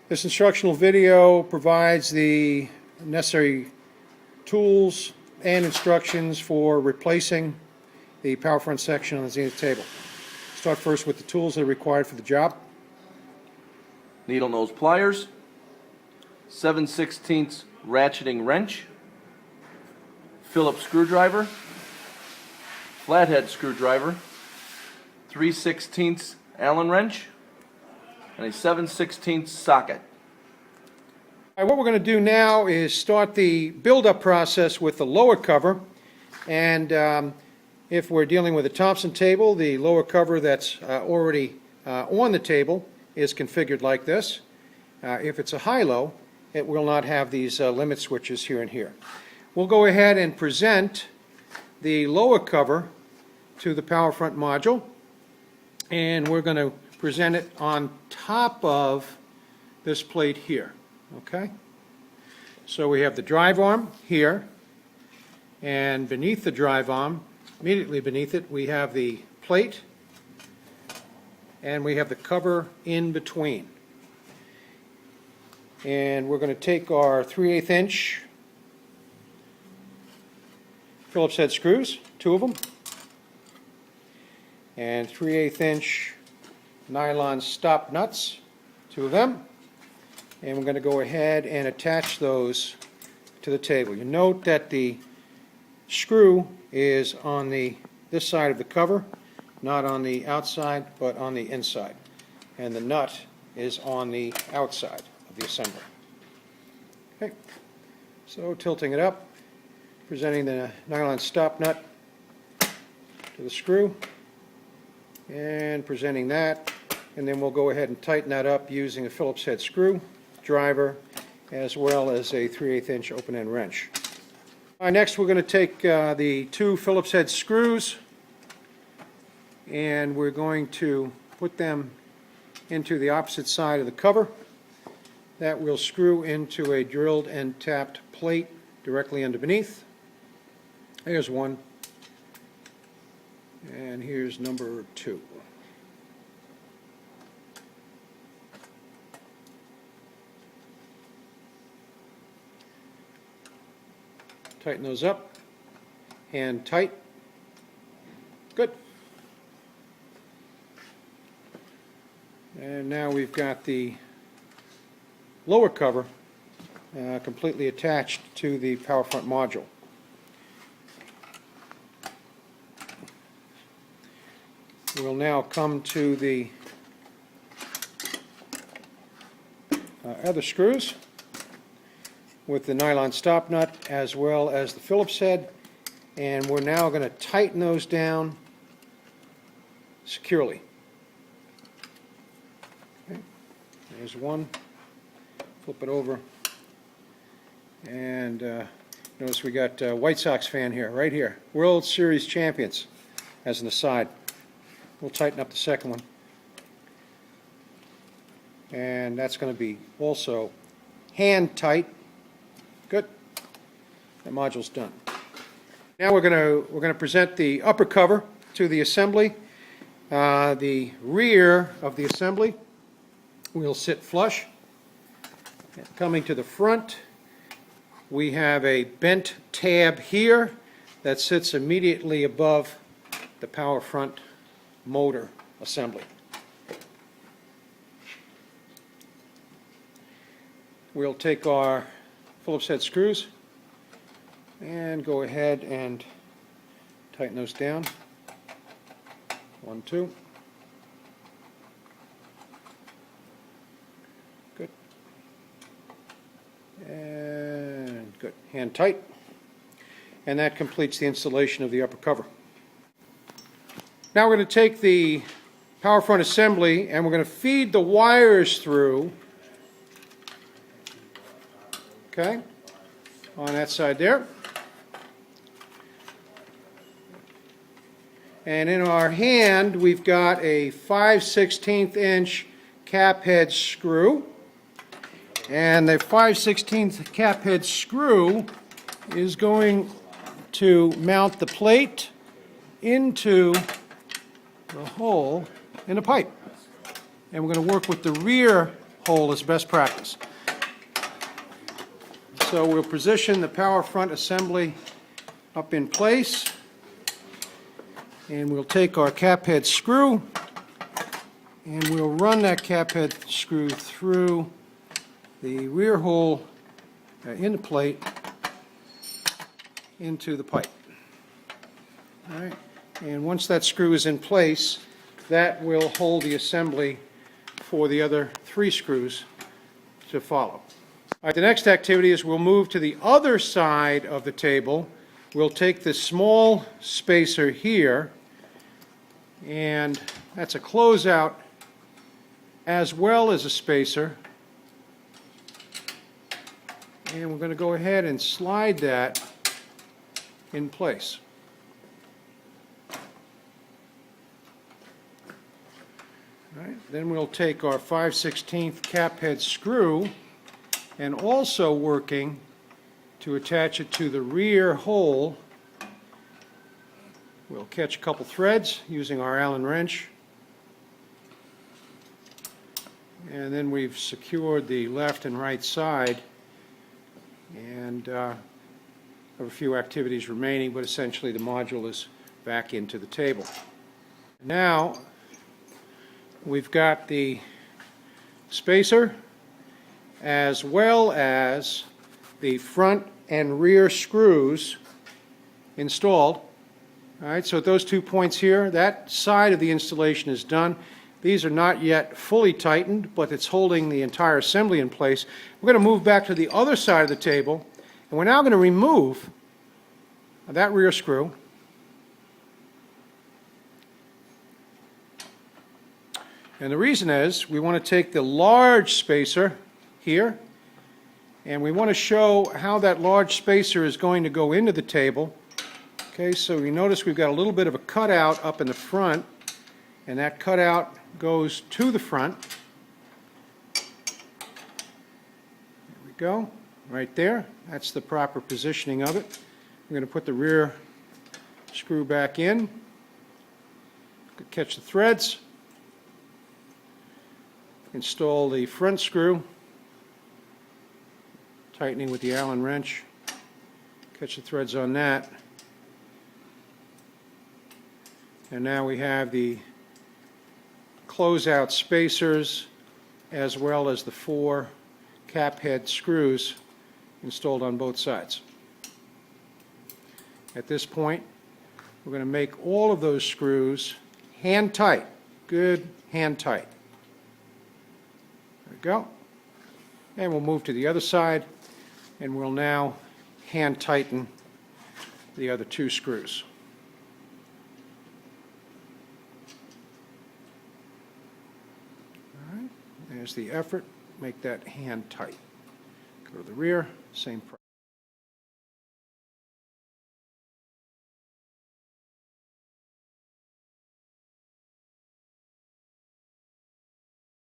This instructional video provides the necessary tools and instructions for replacing the power front section on the Zenith table. Start first with the tools that are required for the job. Needle nose pliers, 7/16 ratcheting wrench, Phillips screwdriver, flathead screwdriver, 3/16 Allen wrench, and a 7/16 socket. All right, what we're going to do now is start the build-up process with the lower cover. And if we're dealing with a Thompson table, the lower cover that's already on the table is configured like this. If it's a high-low, it will not have these limit switches here and here. We'll go ahead and present the lower cover to the power front module, and we're going to present it on top of this plate here. Okay? So we have the drive arm here, and beneath the drive arm, immediately beneath it, we have the plate, and we have the cover in between. And we're going to take our 3/8 inch Phillips head screws, 2 of them, and 3/8 inch nylon stop nuts, 2 of them, and we're going to go ahead and attach those to the table. You note that the screw is on this side of the cover, not on the outside but on the inside, and the nut is on the outside of the assembly. Okay, so tilting it up, presenting the nylon stop nut to the screw, and presenting that, and then we'll go ahead and tighten that up using a Phillips head screw driver as well as a 3/8 inch open end wrench. Next we're going to take the 2 Phillips head screws, and we're going to put them into the opposite side of the cover. That will screw into a drilled and tapped plate directly underneath. There's one, and here's number 2. Tighten those up, hand tight. Good. And now we've got the lower cover completely attached to the power front module. We'll now come to the other screws with the nylon stop nut as well as the Phillips head, and we're now going to tighten those down securely. Okay. There's one. Flip it over, and notice we got a White Sox fan here, right here, World Series champions, as an aside. We'll tighten up the second one, and that's going to be also hand tight. Good. That module's done. Now we're going to present the upper cover to the assembly. The rear of the assembly will sit flush. Coming to the front, we have a bent tab here that sits immediately above the power front motor assembly. We'll take our Phillips head screws and go ahead and tighten those down. 1, 2. Good. And good. Hand tight. And that completes the installation of the upper cover. Now we're going to take the power front assembly and we're going to feed the wires through, okay, on that side there. And in our hand we've got a 5/16 inch cap head screw, and the 5/16 cap head screw is going to mount the plate into the hole in the pipe. And we're going to work with the rear hole as best practice. So we'll position the power front assembly up in place, and we'll take our cap head screw and we'll run that cap head screw through the rear hole in the plate into the pipe. All right, and once that screw is in place, that will hold the assembly for the other 3 screws to follow. All right, the next activity is we'll move to the other side of the table. We'll take this small spacer here, and that's a closeout as well as a spacer. And we're going to go ahead and slide that in place. All right, then we'll take our 5/16 cap head screw, and also working to attach it to the rear hole, we'll catch a couple threads using our Allen wrench, and then we've secured the left and right side, and have a few activities remaining, but essentially the module is back into the table. Now we've got the spacer as well as the front and rear screws installed. All right, so at those 2 points here, that side of the installation is done. These are not yet fully tightened, but it's holding the entire assembly in place. We're going to move back to the other side of the table, and we're now going to remove that rear screw. And the reason is we want to take the large spacer here, and we want to show how that large spacer is going to go into the table. Okay, so you notice we've got a little bit of a cutout up in the front, and that cutout goes to the front. There we go, right there. That's the proper positioning of it. We're going to put the rear screw back in, catch the threads, install the front screw, tightening with the Allen wrench, catch the threads on that, and now we have the closeout spacers as well as the 4 cap head screws installed on both sides. At this point, we're going to make all of those screws hand tight, good hand tight. There we go. And we'll move to the other side, and we'll now hand tighten the other 2 screws. All right, there's the effort. Make that hand tight. Go to the rear, same process.